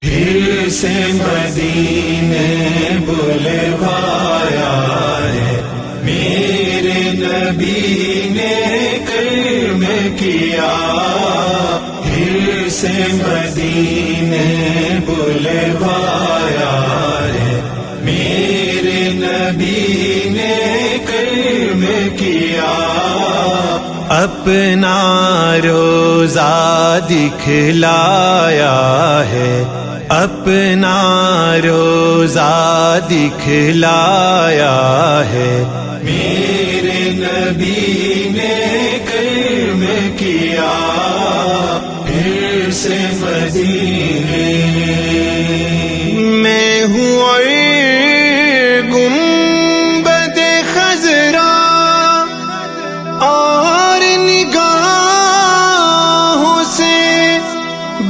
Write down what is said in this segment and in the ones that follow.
پھر سے مدینے بلوایا ہے، میرے نبی نے کرم کیا۔ پھر سے مدینے بلوایا ہے، میرے نبی نے کرم کیا۔ اپنا روزہ دکھلایا ہے، اپنا روزہ دکھلایا ہے، میرے نبی نے کرم کیا۔ پھر سے مدینے میں ہوں اور گنبد خضرا، اور نگاہوں سے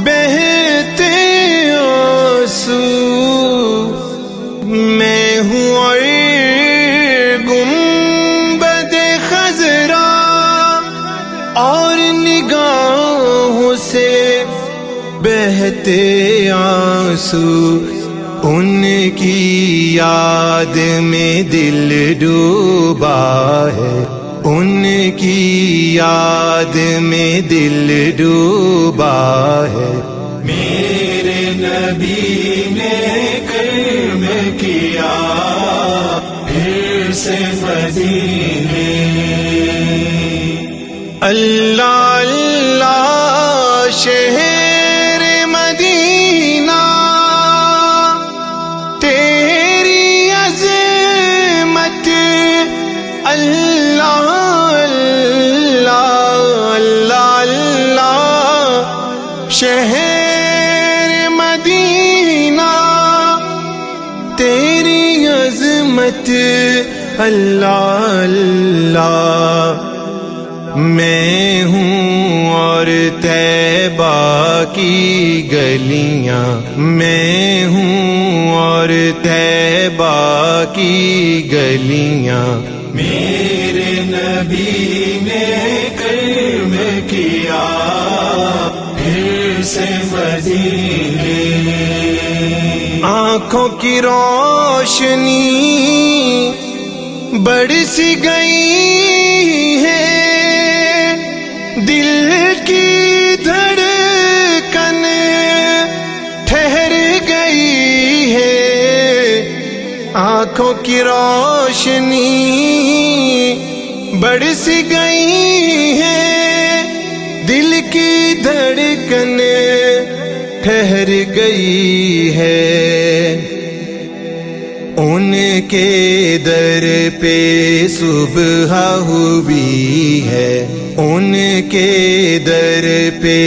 بہتے آنسو۔ میں ہوں اور گنبد خضرا، اور نگاہوں سے بہتے آنسو۔ ان کی یاد میں دل ڈوبا ہے، ان کی یاد میں دل ڈوبا ہے، میرے نبی نے کرم کیا۔ پھر سے مدینے اللہ اللہ شہر مدینہ، تیری عظمت اللہ اللہ اللہ۔ شہر مدینہ تیری عظمت اللہ اللہ۔ میں ہوں اور طیبہ کی گلیاں، میں ہوں اور طیبہ کی گلیاں، میرے نبی نے کرم کیا۔ پھر سے مدینے آنکھوں کی روشنی بڑھ سی گئی ہے، دل کی دھڑکن ٹھہر گئی ہے۔ آنکھوں کی روشنی بڑھ سی گئی ہے، دل کی دھڑکن ٹھہر گئی ہے۔ ان کے در پہ صبح ہوئی ہے، ان کے در پہ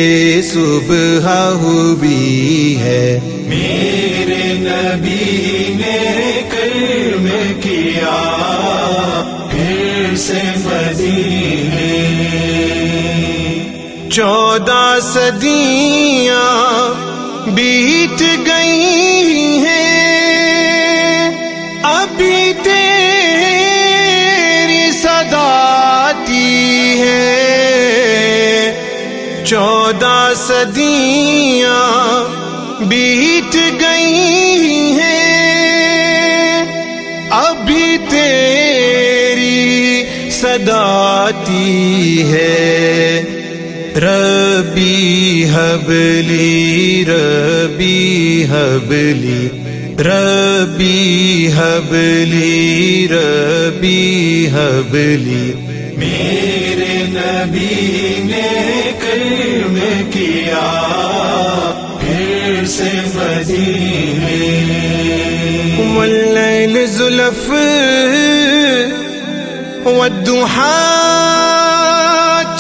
صبح ہوئی ہے، میرے نبی نے کرم کیا۔ پھر سے مدینے 14 صدیاں بیت گئی ہیں، ابھی تیری صدا آتی ہے۔ 14 صدیاں بیت گئی ہیں، ابھی تیری صدا آتی ہے۔ ربی حبلی ربی حبلی ربی حبلی ربی حبلی، میرے نبی نے کرم کیا۔ پھر سے مدینے واللیل زلف والضحا،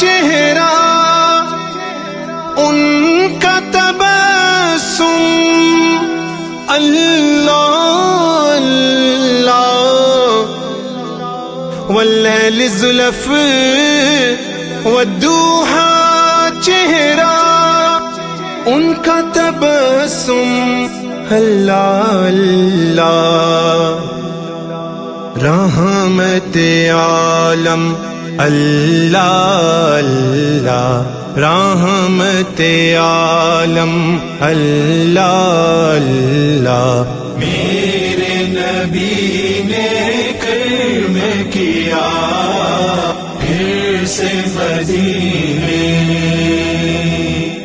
چہرہ ان کا تبسم اللہ اللہ۔ واللیل زلف والضحا، چہرہ ان کا تبسم اللہ اللہ۔ رحمت عالم اللہ اللہ، رحمت عالم اللہ نبی نے کرم کیا پھر سے مدینے،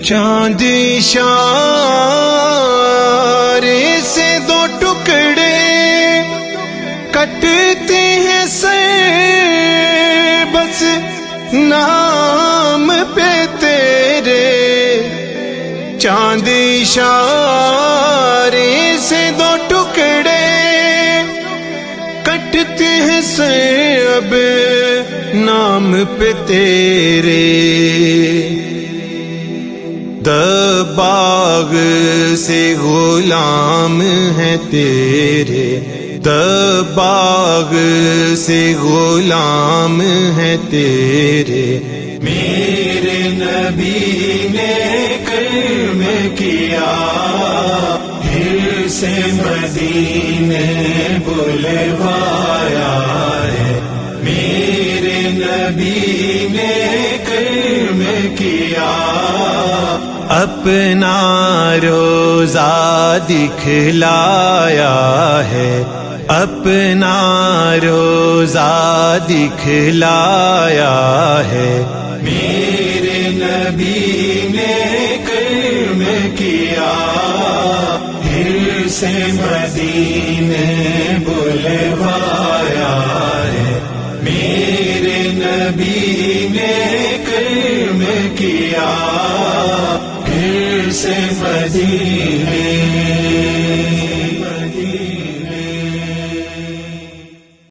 چاند اشارے سے دو ٹکڑے کٹتے ہیں سر بس نام پہ تیرے، چاند اشارے سے دو ٹکڑے کٹتے ہیں سر اب نام پہ تیرے، دباغ سے غلام ہیں تیرے، دباغ سے غلام ہیں تیرے، میرے نبی نے کرم کیا پھر سے مدینے بلوایا ہے، میرے نبی نے کرم کیا اپنا روزہ دکھلایا ہے، اپنا روزہ دکھلایا ہے، میرے نبی نے کرم کیا پھر سے مدینے بلوایا ہے، میرے نبی نے کرم کیا پھر سے مدینے۔